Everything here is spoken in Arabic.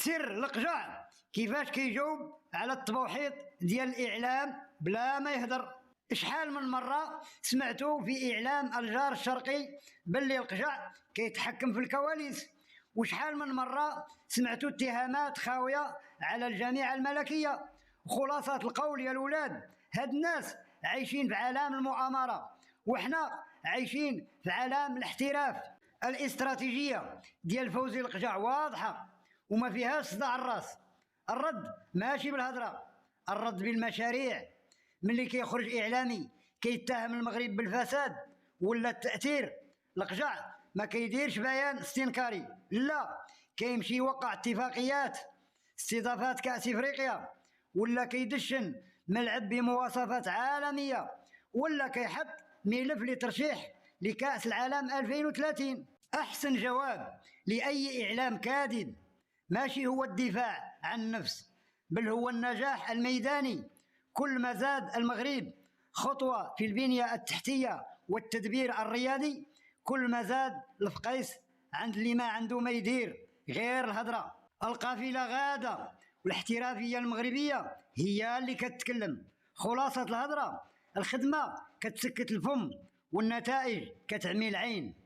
سر القجع كيفاش كيجاوب على الطبوحيط ديال الإعلام بلا ما يهدر. شحال من مرة سمعتوا في إعلام الجار الشرقي باللي القجع كيتحكم في الكواليس، وشحال من مرة سمعتوا اتهامات خاوية على الجامعة الملكية. خلاصة القول يا الولاد، هاد الناس عايشين في عالم المؤامرة وحنا عايشين في عالم الاحتراف. الاستراتيجية ديال فوزي القجع واضحة وما فيهاش صداع الراس. الرد ماشي بالهضرة، الرد بالمشاريع. ملي كيخرج إعلامي كيتهم المغرب بالفساد ولا التأثير، القجع ما كيديرش بيان استنكاري، لا، كيمشي يوقع اتفاقيات استضافات كأس إفريقيا، ولا كيدشن ملعب بمواصفات عالمية، ولا كيحط ملف لترشيح لكأس العالم 2030. أحسن جواب لأي إعلام كاذب ماشي هو الدفاع عن النفس، بل هو النجاح الميداني. كل ما زاد المغرب خطوة في البنية التحتية والتدبير الريادي، كل ما زاد الفقيس عند اللي ما عنده ما يدير غير الهضرة. القافلة غادة والاحترافية المغربية هي اللي كتكلم. خلاصة الهضرة، الخدمة كتسكت الفم والنتائج كتعمي العين.